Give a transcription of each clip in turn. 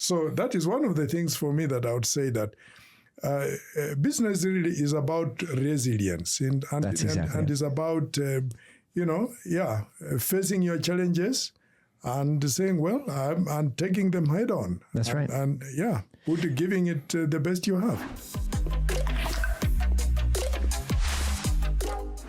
So that is one of the things for me that I would say that business really is about resilience and is about, facing your challenges and saying, well, I'm taking them head on. That's right. And giving it the best you have.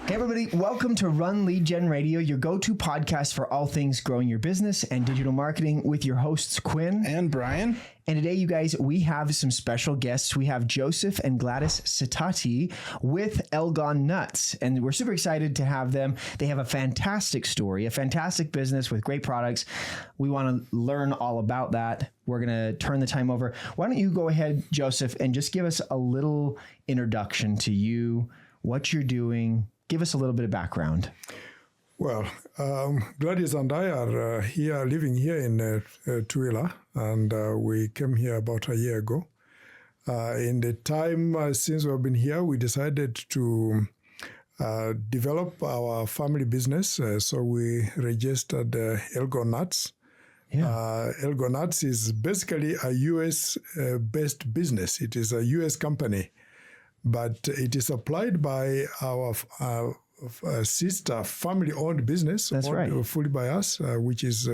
Hey everybody, welcome to Run Lead Gen Radio, your go-to podcast for all things growing your business and digital marketing with your hosts, Quinn and Brian. And today, you guys, we have some special guests. We have Joseph and Gladys Sitati with Elgon Nuts, and we're super excited to have them. They have a fantastic story, a fantastic business with great products. We want to learn all about that. We're going to turn the time over. Why don't you go ahead, Joseph, and just give us a little introduction to you, what you're doing. Give us a little bit of background. Well, Gladys and I are living here in Tuila, and we came here about a year ago. In the time since we've been here, we decided to develop our family business. So we registered Elgon Nuts. Yeah. Elgon Nuts is basically a U.S.-based business. It is a U.S. company, but it is supplied by our sister family-owned business, That's right. Fully by us, which is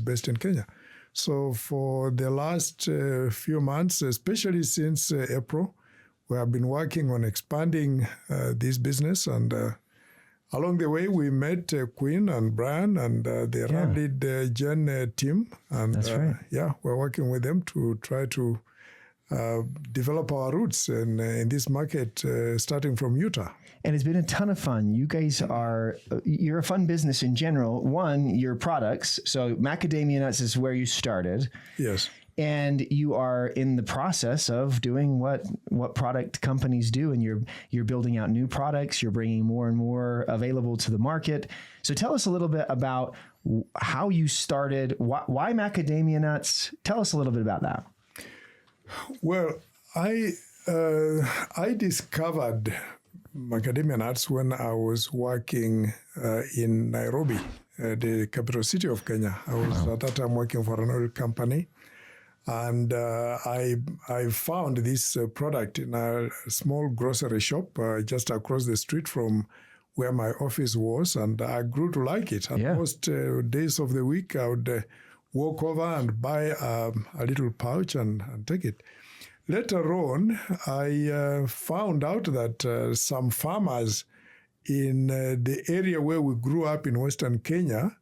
based in Kenya. So for the last few months, especially since April, we have been working on expanding this business. And along the way, we met Quinn and Brian and the Run Lead Gen team. And That's right. We're working with them to try to develop our roots in this market, starting from Utah. And it's been a ton of fun. You guys you're a fun business in general. One, your products. So Macadamia nuts is where you started. Yes. And you are in the process of doing what product companies do, and you're building out new products. You're bringing more and more available to the market. So tell us a little bit about how you started. Why macadamia nuts? Tell us a little bit about that. Well, I discovered macadamia nuts when I was working in Nairobi, the capital city of Kenya. I was at that time working for an oil company, and I found this product in a small grocery shop just across the street from where my office was, and I grew to like it. And most days of the week, I would walk over and buy a little pouch and take it. Later on, I found out that some farmers in the area where we grew up in Western Kenya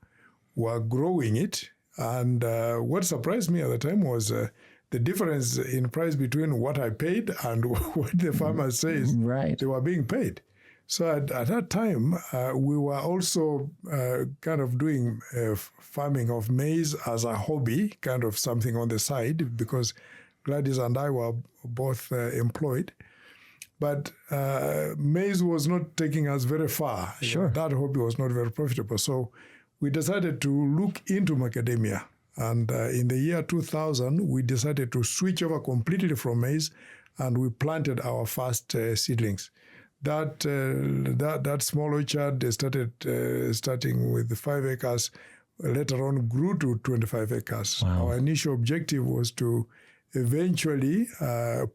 were growing it. And what surprised me at the time was the difference in price between what I paid and what the farmer says they were being paid. So at that time, we were also kind of doing farming of maize as a hobby, kind of something on the side, because Gladys and I were both employed. But maize was not taking us very far. Sure. That hobby was not very profitable. So we decided to look into macadamia. And in the year 2000, we decided to switch over completely from maize, and we planted our first seedlings. That small orchard starting with 5 acres, later on grew to 25 acres. Wow. Our initial objective was to eventually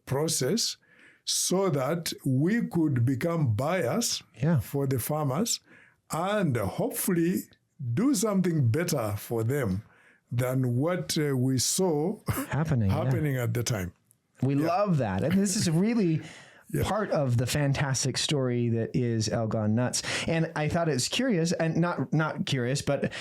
process so that we could become buyers for the farmers and hopefully do something better for them than what we saw happening at the time. We love that. And this is really part of the fantastic story that is Elgon Nuts. And I thought it was curious, and not curious, but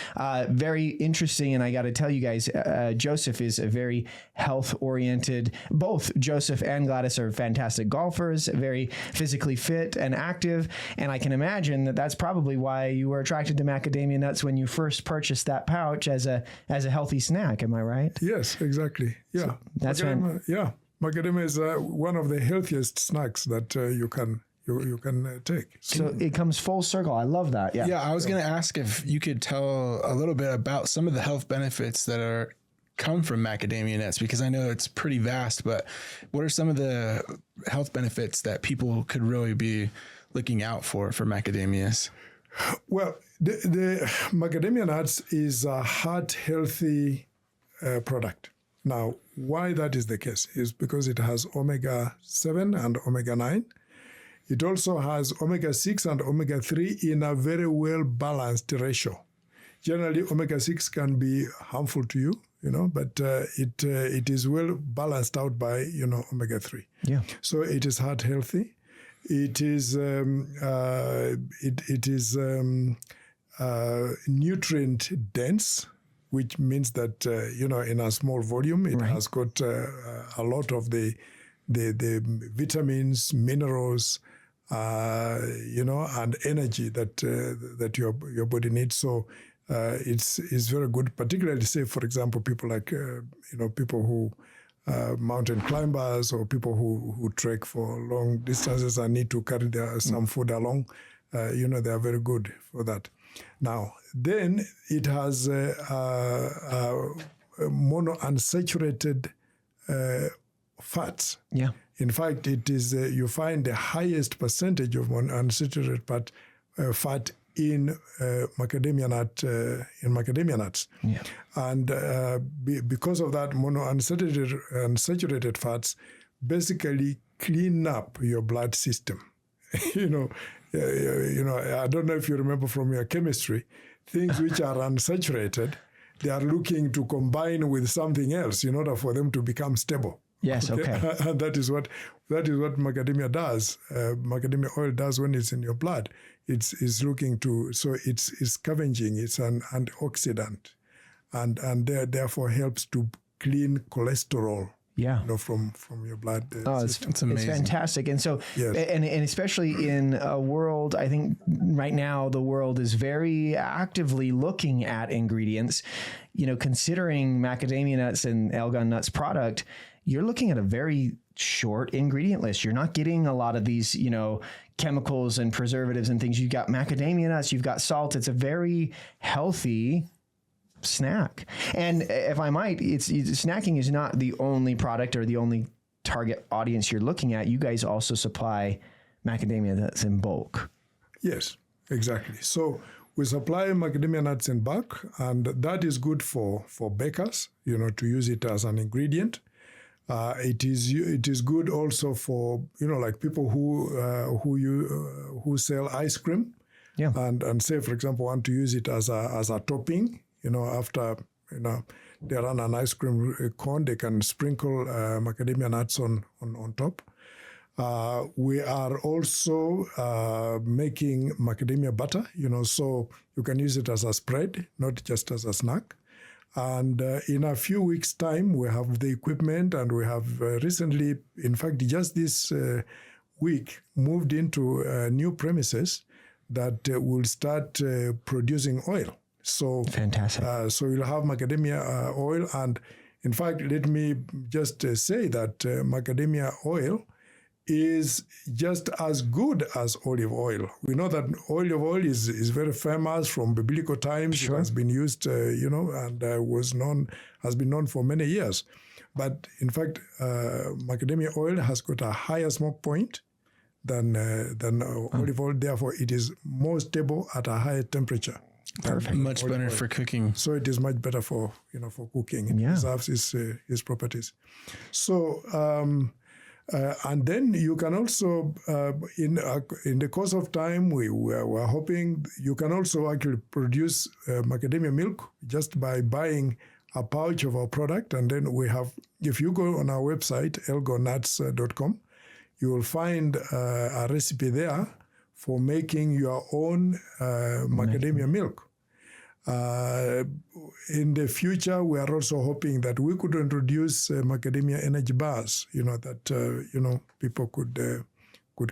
very interesting. And I got to tell you guys, Joseph is a very health-oriented. Both Joseph and Gladys are fantastic golfers, very physically fit and active. And I can imagine that that's probably why you were attracted to macadamia nuts when you first purchased that pouch as a healthy snack. Am I right? Yes, exactly. Yeah. So that's macadamia, Macadamia is one of the healthiest snacks that you can take. So it comes full circle. I love that. Yeah. I was going to ask if you could tell a little bit about some of the health benefits that come from macadamia nuts, because I know it's pretty vast, but what are some of the health benefits that people could really be looking out for macadamias? Well, the macadamia nuts is a heart healthy product. Now, why that is the case is because it has omega-7 and omega-9. It also has omega-6 and omega-3 in a very well-balanced ratio. Generally, omega-6 can be harmful to you, but it is well balanced out by, omega-3. Yeah. So it is heart healthy. It is nutrient dense, which means that in a small volume it has got a lot of the vitamins, minerals, and energy that your body needs. So it's very good, particularly say, for example, people like people who mountain climbers or people who trek for long distances and need to carry some food along. They are very good for that. Now, then it has monounsaturated fats. Yeah. In fact, it is you find the highest percentage of monounsaturated fat in macadamia nuts. Yeah. And because of that, monounsaturated fats basically clean up your blood system. I don't know if you remember from your chemistry, things which are unsaturated, they are looking to combine with something else in order for them to become stable. Yes, okay. And that is what macadamia does. Macadamia oil does when it's in your blood. It's looking to, so it's scavenging. It's an antioxidant, and therefore helps to clean cholesterol. Yeah, from your blood. It's amazing. It's fantastic. And so, yes. and especially in a world, I think right now the world is very actively looking at ingredients. Considering macadamia nuts and Elgon nuts product, you're looking at a very short ingredient list. You're not getting a lot of these, chemicals and preservatives and things. You've got macadamia nuts, you've got salt. It's a very healthy snack. And if I might, snacking is not the only product or the only target audience you're looking at. You guys also supply macadamia nuts in bulk. Yes, exactly. So we supply macadamia nuts in bulk, and that is good for bakers, to use it as an ingredient. It is good also for like people who sell ice cream, yeah, and say, for example, want to use it as a topping. After they run an ice cream cone, they can sprinkle macadamia nuts on top. We are also making macadamia butter, so you can use it as a spread, not just as a snack. And in a few weeks' time, we have the equipment, and we have recently, in fact, just this week, moved into new premises that will start producing oil. So fantastic. So you'll have macadamia oil, and in fact, let me just say that macadamia oil is just as good as olive oil. We know that olive oil is very famous from biblical times. Sure. It has been used, and has been known for many years. But in fact, macadamia oil has got a higher smoke point than olive oil. Therefore, it is more stable at a higher temperature. Perfect. Much better for cooking. So it is much better for cooking. It preserves its properties. So. And then you can also, in the course of time, we're hoping you can also actually produce macadamia milk just by buying a pouch of our product. And then we have, if you go on our website, elgonnuts.com, you will find a recipe there for making your own macadamia milk. In the future, we are also hoping that we could introduce macadamia energy bars, that people could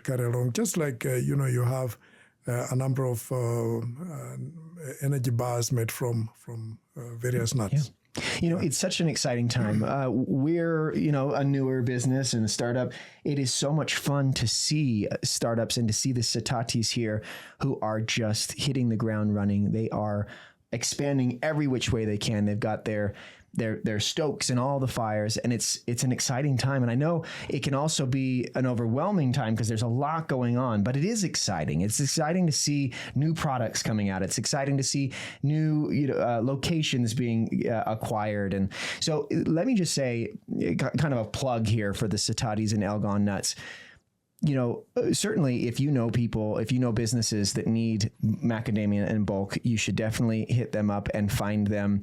carry along, just like you have a number of energy bars made from various nuts. Yeah. It's such an exciting time. We're, a newer business and a startup. It is so much fun to see startups and to see the Sitatis here who are just hitting the ground running. They are expanding every which way they can. They've got their they're stokes in all the fires, and it's an exciting time. And I know it can also be an overwhelming time because there's a lot going on, but it is exciting. It's exciting to see new products coming out. It's exciting to see new locations being acquired. And so let me just say, kind of a plug here for the Sitatis and Elgon nuts. Certainly if you know people, if you know businesses that need macadamia in bulk, you should definitely hit them up and find them,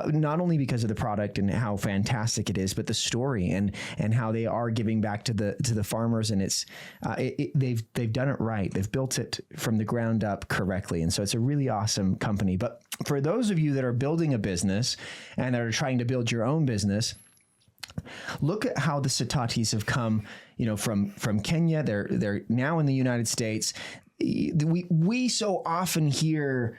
not only because of the product and how fantastic it is, but the story and how they are giving back to the farmers. And they've done it right. They've built it from the ground up correctly. And so it's a really awesome company. But for those of you that are building a business and that are trying to build your own business, look at how the Sitatis have come, from Kenya. They're now in the United States. We so often hear,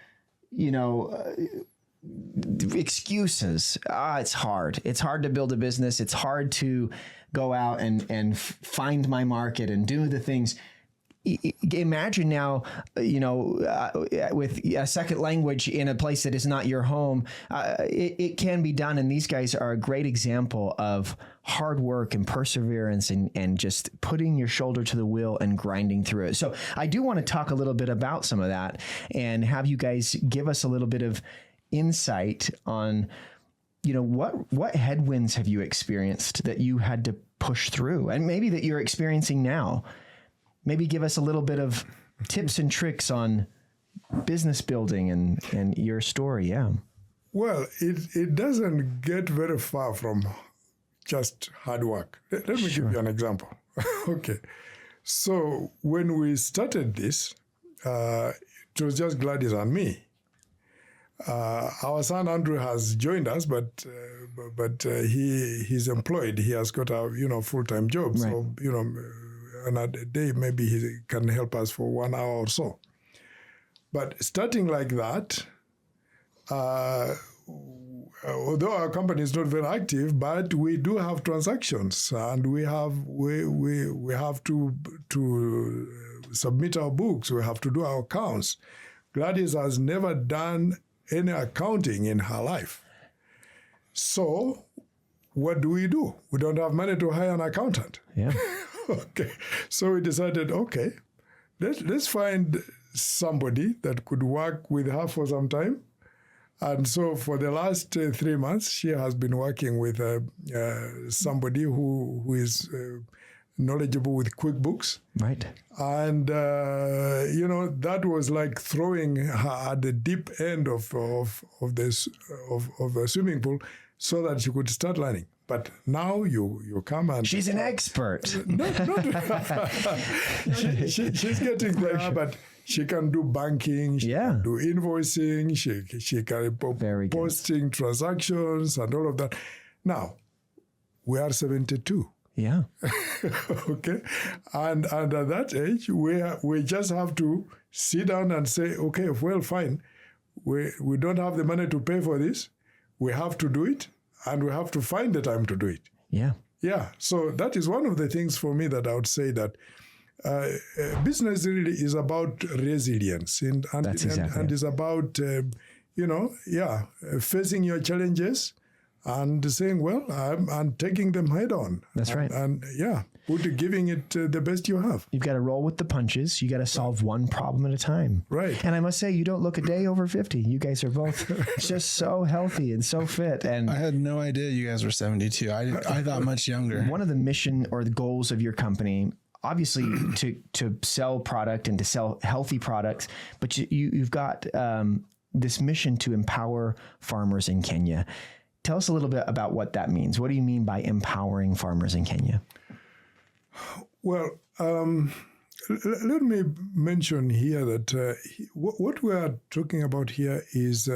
excuses. It's hard. It's hard to build a business. It's hard to go out and find my market and do the things. Imagine now, with a second language in a place that is not your home, it can be done. And these guys are a great example of hard work and perseverance and just putting your shoulder to the wheel and grinding through it. So I do want to talk a little bit about some of that and have you guys give us a little bit of insight on, what headwinds have you experienced that you had to push through and maybe that you're experiencing now? Maybe give us a little bit of tips and tricks on business building and your story. Yeah. Well, it doesn't get very far from just hard work. Let me give you an example. Okay. So when we started this, it was just Gladys and me. Our son Andrew has joined us, but he's employed. He has got a full-time job. Right. So another day maybe he can help us for 1 hour or so. But starting like that, although our company is not very active, but we do have transactions, and we have to submit our books. We have to do our accounts. Gladys has never done any accounting in her life. So what do? We don't have money to hire an accountant. Yeah. Okay. So we decided, okay, let's find somebody that could work with her for some time. And so for the last 3 months, she has been working with somebody who is knowledgeable with QuickBooks. Right. And, that was like throwing her at the deep end of a swimming pool so that she could start learning. But now you come and... She's an expert. She's getting there, but she can do banking, she can do invoicing, she can posting transactions and all of that. Now, we are 72. Yeah. Okay. And at that age, we just have to sit down and say, okay, well, fine. We don't have the money to pay for this. We have to do it. And we have to find the time to do it. Yeah. Yeah. So that is one of the things for me that I would say that business really is about resilience and is about, facing your challenges and saying, well, I'm taking them head on. That's right. And giving it the best you have. You've got to roll with the punches. You got to solve one problem at a time. Right. And I must say, you don't look a day over 50. You guys are both just so healthy and so fit. And I had no idea you guys were 72. I thought much younger. One of the mission or the goals of your company, obviously to sell product and to sell healthy products, but you've got this mission to empower farmers in Kenya. Tell us a little bit about what that means. What do you mean by empowering farmers in Kenya? Well, let me mention here that what we are talking about here is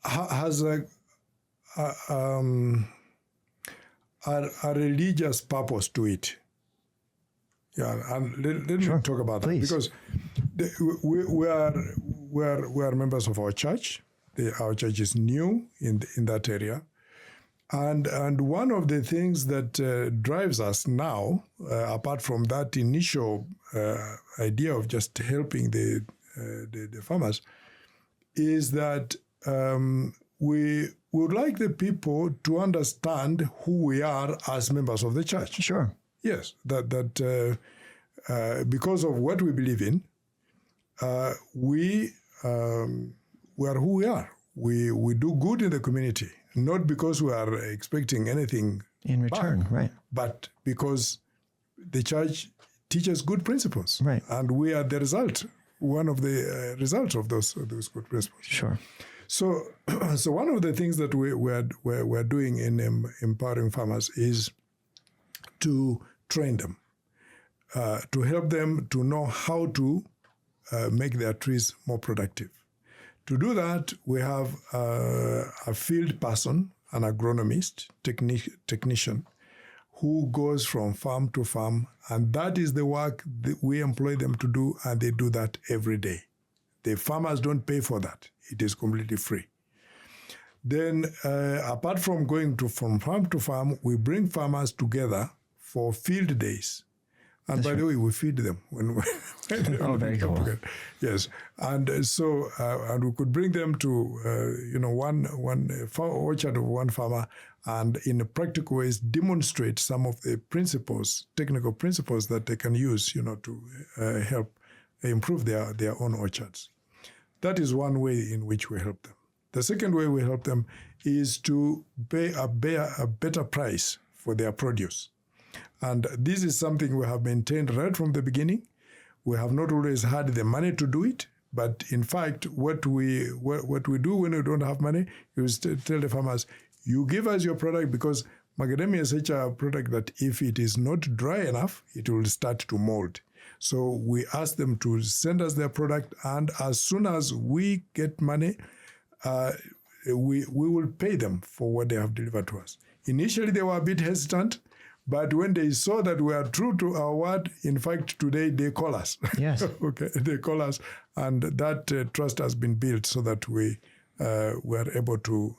has a religious purpose to it. Yeah, and let me talk about that because we are members of our church. Our church is new in that area. And one of the things that drives us now, apart from that initial idea of just helping the farmers, is that we would like the people to understand who we are as members of the church. Sure. Yes, because of what we believe in, we are who we are. We do good in the community, not because we are expecting anything in return, back, right? but because the church teaches good principles, right? And we are the result, one of the results of those good principles. Sure. So one of the things that we're doing in empowering farmers is to train them, to help them to know how to make their trees more productive. To do that, we have a field person, an agronomist, technician, who goes from farm to farm, and that is the work that we employ them to do, and they do that every day. The farmers don't pay for that. It is completely free. Then, apart from going from farm to farm, we bring farmers together for field days. And by the way, we feed them when very cool. Yes, and so and we could bring them to one orchard of one farmer, and in practical ways demonstrate some of the technical principles that they can use, to help improve their own orchards. That is one way in which we help them. The second way we help them is to pay a better price for their produce. And this is something we have maintained right from the beginning. We have not always had the money to do it, but in fact, what we do when we don't have money is to tell the farmers, you give us your product, because macadamia is such a product that if it is not dry enough, it will start to mold. So we ask them to send us their product, and as soon as we get money, we will pay them for what they have delivered to us. Initially, they were a bit hesitant, but when they saw that we are true to our word, in fact, today they call us. Yes. Okay, they call us, and that trust has been built so that we are able to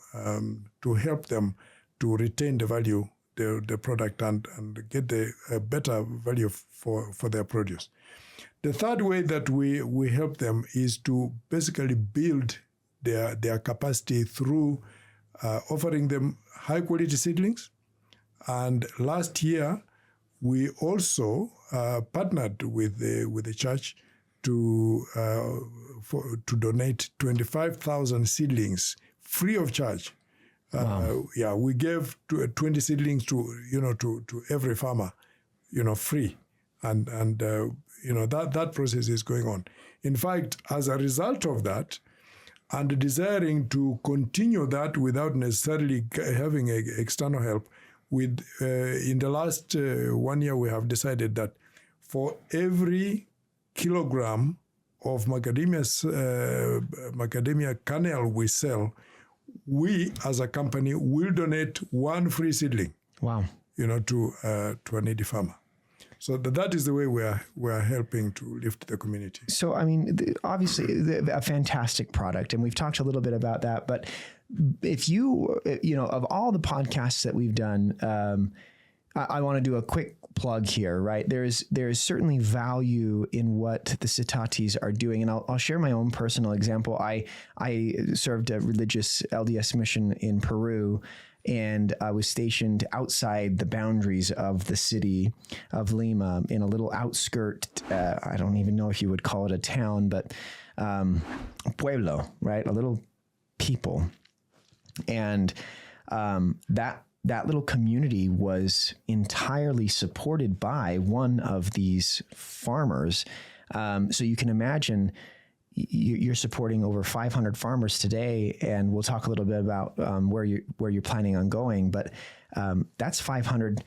help them to retain the value, the product, and get the better value for their produce. The third way that we help them is to basically build their capacity through offering them high quality seedlings. And last year, we also partnered with the church to donate 25,000 seedlings free of charge. Wow. We gave 20 seedlings to every farmer, free, and that process is going on. In fact, as a result of that, and desiring to continue that without necessarily having external help, in the last 1 year, we have decided that for every kilogram of macadamia kernel we sell, we as a company will donate one free seedling. Wow. To a needy farmer. So that is the way we are helping to lift the community. So, I mean, obviously a fantastic product, and we've talked a little bit about that, but if of all the podcasts that we've done, I want to do a quick plug here, right? There's certainly value in what the Sitatis are doing. And I'll share my own personal example. I served a religious LDS mission in Peru, and I was stationed outside the boundaries of the city of Lima in a little outskirt. I don't even know if you would call it a town, but pueblo, right? A little people. And that little community was entirely supported by one of these farmers. So you can imagine you're supporting over 500 farmers today, and we'll talk a little bit about where you're planning on going. But that's 500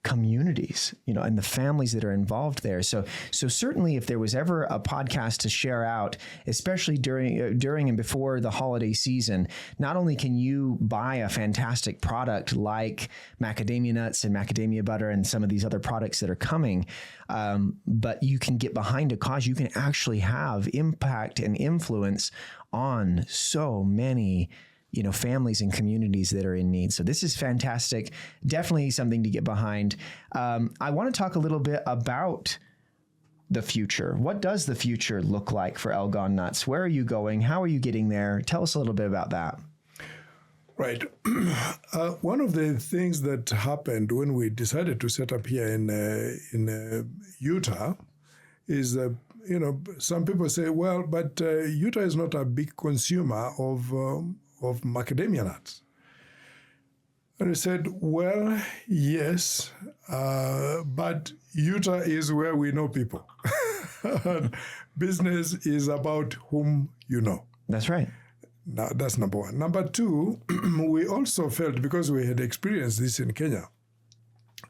communities, and the families that are involved there. So certainly, if there was ever a podcast to share out, especially during and before the holiday season, not only can you buy a fantastic product like macadamia nuts and macadamia butter and some of these other products that are coming, but you can get behind a cause. You can actually have impact and influence on so many families and communities that are in need. So this is fantastic. Definitely something to get behind. I want to talk a little bit about the future. What does the future look like for Elgon Nuts? Where are you going? How are you getting there? Tell us a little bit about that. Right. One of the things that happened when we decided to set up here in Utah is that, some people say, well, but Utah is not a big consumer of macadamia nuts. And I said, well, yes, but Utah is where we know people. Business is about whom you know. That's right. Now, that's number one. Number two, we also felt, because we had experienced this in Kenya,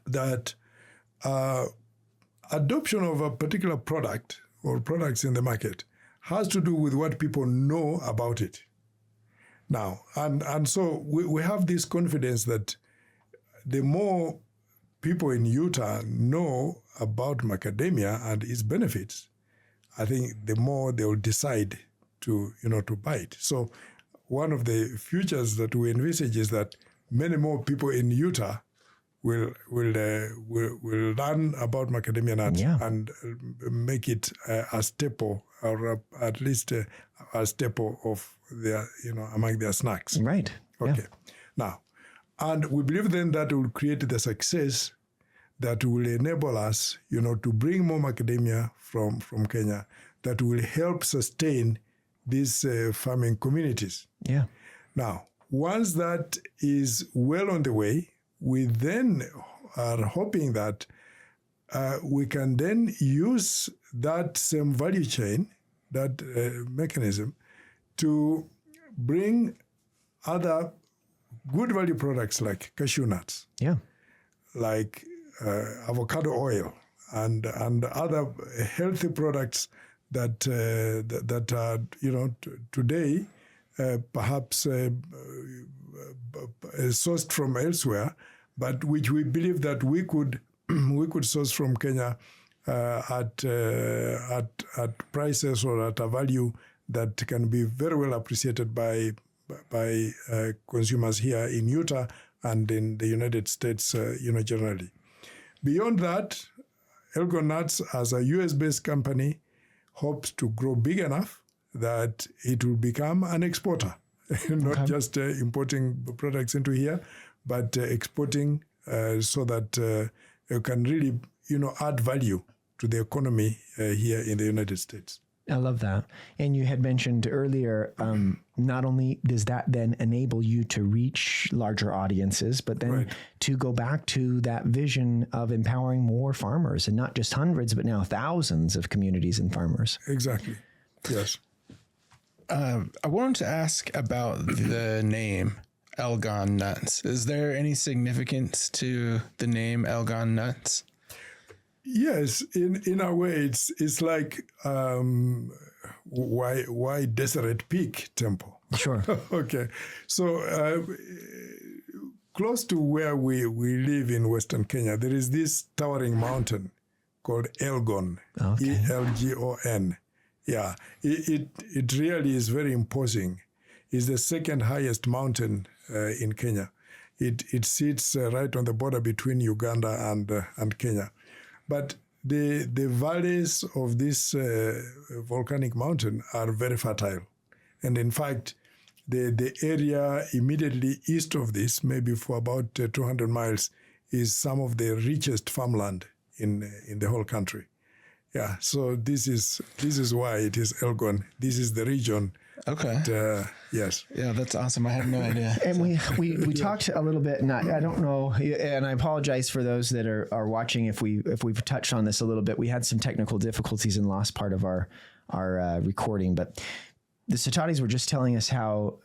that adoption of a particular product or products in the market has to do with what people know about it. Now, and so we have this confidence that the more people in Utah know about macadamia and its benefits, I think the more they will decide to buy it. So one of the futures that we envisage is that many more people in Utah will learn about macadamia nuts and make it a staple, or at least a staple of their, among their snacks. Right. Okay. Yeah. Now, and we believe then that will create the success that will enable us, to bring more macadamia from Kenya, that will help sustain these farming communities. Yeah. Now, once that is well on the way, we then are hoping that we can then use that same value chain, that mechanism, to bring other good value products like cashew nuts, like avocado oil, and other healthy products that are today perhaps sourced from elsewhere, but which we believe that we could source from Kenya at prices or at a value that can be very well appreciated by consumers here in Utah and in the United States, generally. Beyond that, Elgon Nuts, as a US-based company, hopes to grow big enough that it will become an exporter, not just importing products into here, but exporting so that you can really, add value to the economy here in the United States. I love that. And you had mentioned earlier, not only does that then enable you to reach larger audiences, but then to go back to that vision of empowering more farmers, and not just hundreds, but now thousands of communities and farmers. Exactly. Yes. I wanted to ask about the name Elgon Nuts. Is there any significance to the name Elgon Nuts? Yes, in a way, it's like why Deseret Peak Temple? Sure. Okay, so close to where we live in Western Kenya, there is this towering mountain called Elgon, Elgon. Yeah, it really is very imposing. It's the second highest mountain in Kenya. It sits right on the border between Uganda and Kenya. But the valleys of this volcanic mountain are very fertile. And in fact, the area immediately east of this, maybe for about 200 miles, is some of the richest farmland in the whole country. Yeah, so this is why it is Elgon. This is the region. Okay. Yes. Yeah, that's awesome. I had no idea. And we talked a little bit, and I don't know, and I apologize for those that are watching if we've touched on this a little bit. We had some technical difficulties and lost part of our recording, but the Sitatis were just telling us how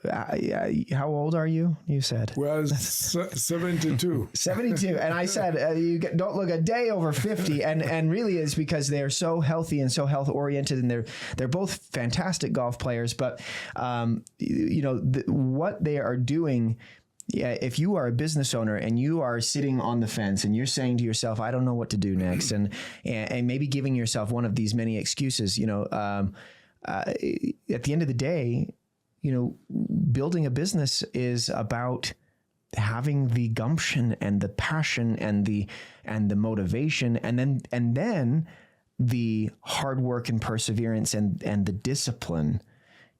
old are you? You said. Well, 72. 72. And I said, you don't look a day over 50. And really it's because they're so healthy and so health oriented, and they're both fantastic golf players. But, what they are doing, if you are a business owner and you are sitting on the fence and you're saying to yourself, I don't know what to do next, and maybe giving yourself one of these many excuses, at the end of the day, building a business is about having the gumption and the passion and the motivation, and then the hard work and perseverance and the discipline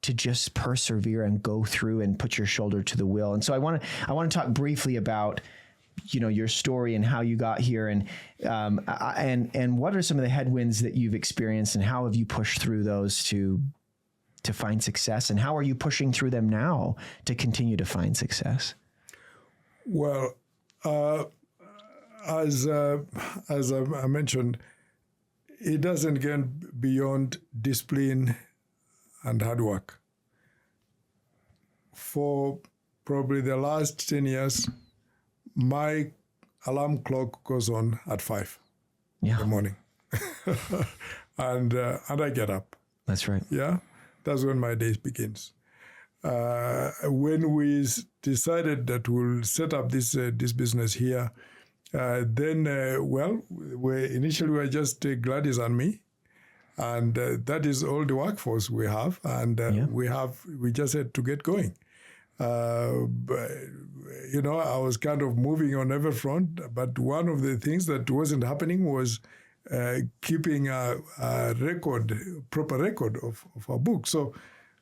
to just persevere and go through and put your shoulder to the wheel. And so I want to talk briefly about, your story and how you got here, and what are some of the headwinds that you've experienced, and how have you pushed through those to find success, and how are you pushing through them now to continue to find success? Well, as I mentioned, it doesn't get beyond discipline and hard work. For probably the last 10 years, my alarm clock goes on at 5 in the morning. and I get up. That's right. Yeah, that's when my day begins. When we decided that we'll set up this business here, then initially we were just Gladys and me, and that is all the workforce we have, and we just had to get going. But, I was kind of moving on every front, but one of the things that wasn't happening was keeping a proper record of our book. So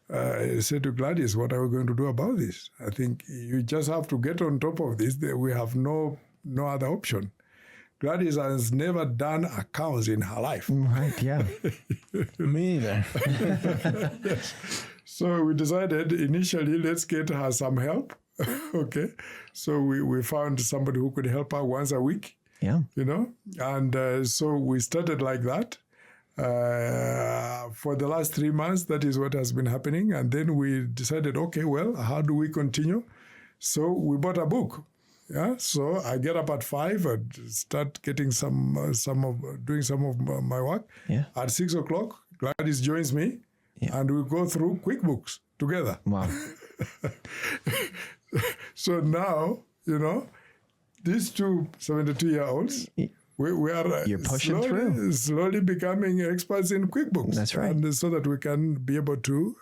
I said to Gladys, what are we going to do about this? I think you just have to get on top of this. We have no other option. Gladys has never done accounts in her life. Right, yeah. Me neither. Yes. So we decided initially, let's get her some help. Okay. So we found somebody who could help her once a week. Yeah. And so we started like that. For the last 3 months, that is what has been happening. And then we decided, okay, well, how do we continue? So we bought a book. Yeah. So I get up at 5 and start getting doing some of my work. Yeah. At 6 o'clock, Gladys joins me. Yeah. And we go through QuickBooks together. Wow. So now, these two 72-year-olds, we are You're pushing through. Slowly becoming experts in QuickBooks. That's right. And so that we can be able to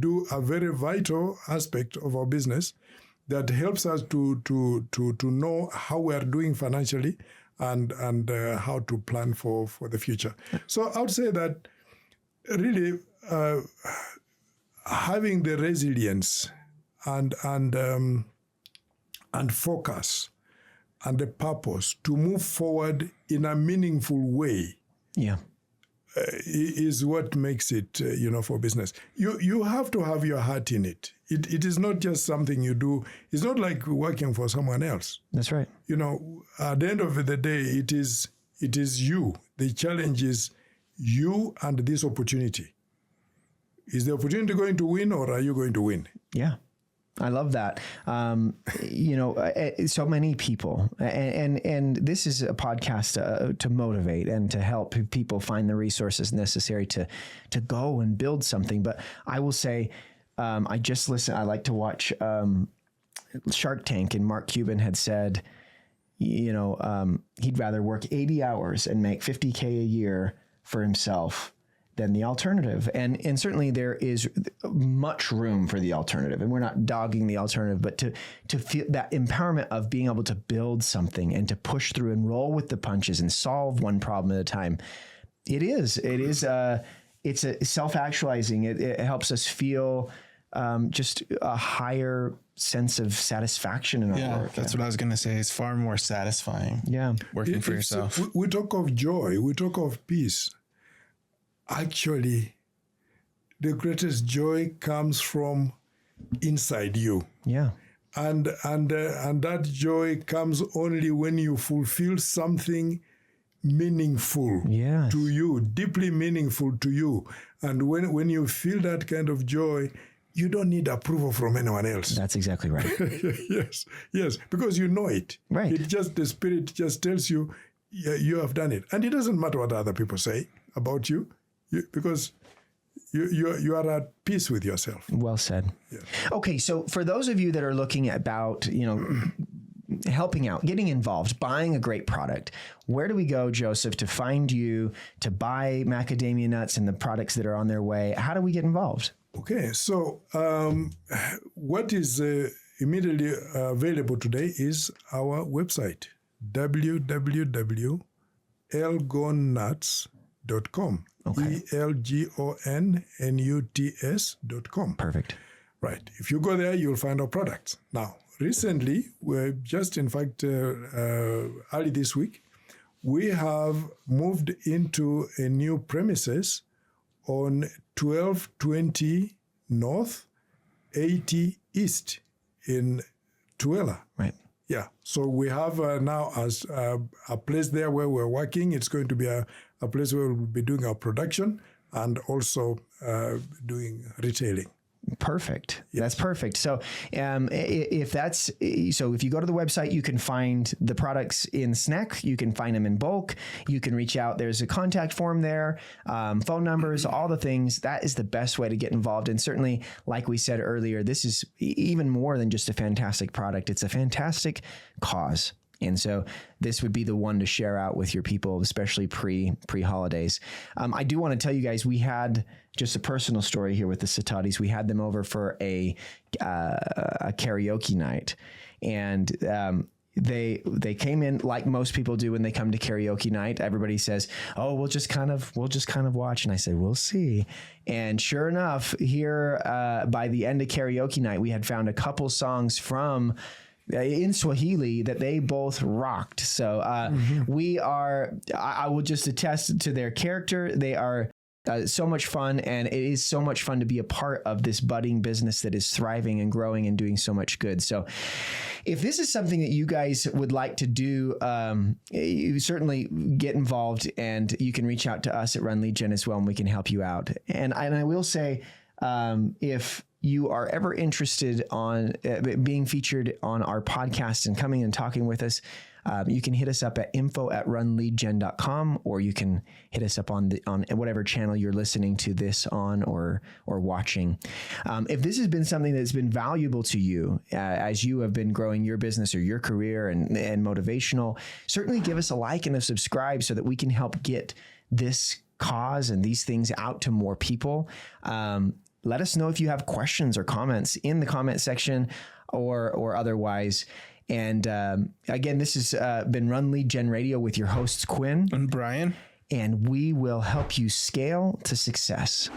do a very vital aspect of our business that helps us to know how we are doing financially and how to plan for the future. So I would say that really having the resilience and focus and the purpose to move forward in a meaningful way, is what makes it, for business. You have to have your heart in it. It is not just something you do. It's not like working for someone else. That's right. At the end of the day, it is you. The challenge is you and this opportunity. Is the opportunity going to win, or are you going to win? Yeah. I love that. So many people, and this is a podcast to motivate and to help people find the resources necessary to go and build something. But I will say, I just listen. I like to watch Shark Tank, and Mark Cuban had said, he'd rather work 80 hours and make $50K a year for himself than the alternative. And certainly there is much room for the alternative, and we're not dogging the alternative, but to feel that empowerment of being able to build something and to push through and roll with the punches and solve one problem at a time. It's a self-actualizing. It helps us feel just a higher sense of satisfaction in our work. That's what I was going to say. It's far more satisfying. Yeah. Working for yourself. We talk of joy. We talk of peace. Actually, the greatest joy comes from inside you. Yeah. And that joy comes only when you fulfill something meaningful to you, deeply meaningful to you. And when you feel that kind of joy, you don't need approval from anyone else. That's exactly right. Yes, because you know it. Right. The spirit just tells you, you have done it. And it doesn't matter what other people say about you. Because you are at peace with yourself. Well said. Yeah. Okay, so for those of you that are looking about, helping out, getting involved, buying a great product, where do we go, Joseph, to find you, to buy macadamia nuts and the products that are on their way? How do we get involved? Okay, so what is immediately available today is our website, www.elgonnuts.com. elgonnuts.com. Okay. elgonnuts.com. Perfect. Right. If you go there, you'll find our products. Now, recently, we're just, in fact, early this week, we have moved into a new premises on 1220 North, 80 East in Tuela. Right. Yeah. So we have now as a place there where we're working. It's going to be a place where we'll be doing our production and also doing retailing. Perfect. That's perfect. So if you go to the website, you can find the products in snack. You can find them in bulk. You can reach out. There's a contact form there, phone numbers, all the things. That is the best way to get involved. And certainly, like we said earlier, this is even more than just a fantastic product. It's a fantastic cause. And so this would be the one to share out with your people, especially pre-holidays. I do want to tell you guys, we had just a personal story here with the Sitatis. We had them over for a karaoke night, and they came in like most people do when they come to karaoke night. Everybody says, "Oh, we'll just kind of watch." And I said, "We'll see." And sure enough, here by the end of karaoke night, we had found a couple songs from in Swahili that they both rocked. So I will just attest to their character. They are so much fun, and it is so much fun to be a part of this budding business that is thriving and growing and doing so much good. So if this is something that you guys would like to do, you certainly get involved, and you can reach out to us at Run Lead Gen as well, and we can help you out. And I will say, if you are ever interested on being featured on our podcast and coming and talking with us, you can hit us up at info@runleadgen.com, or you can hit us up on whatever channel you're listening to this on or watching. If this has been something that's been valuable to you as you have been growing your business or your career and motivational, certainly give us a like and a subscribe so that we can help get this cause and these things out to more people. Let us know if you have questions or comments in the comment section or otherwise. And again, this has been Run Lead Gen Radio with your hosts, Quinn and Brian. And we will help you scale to success.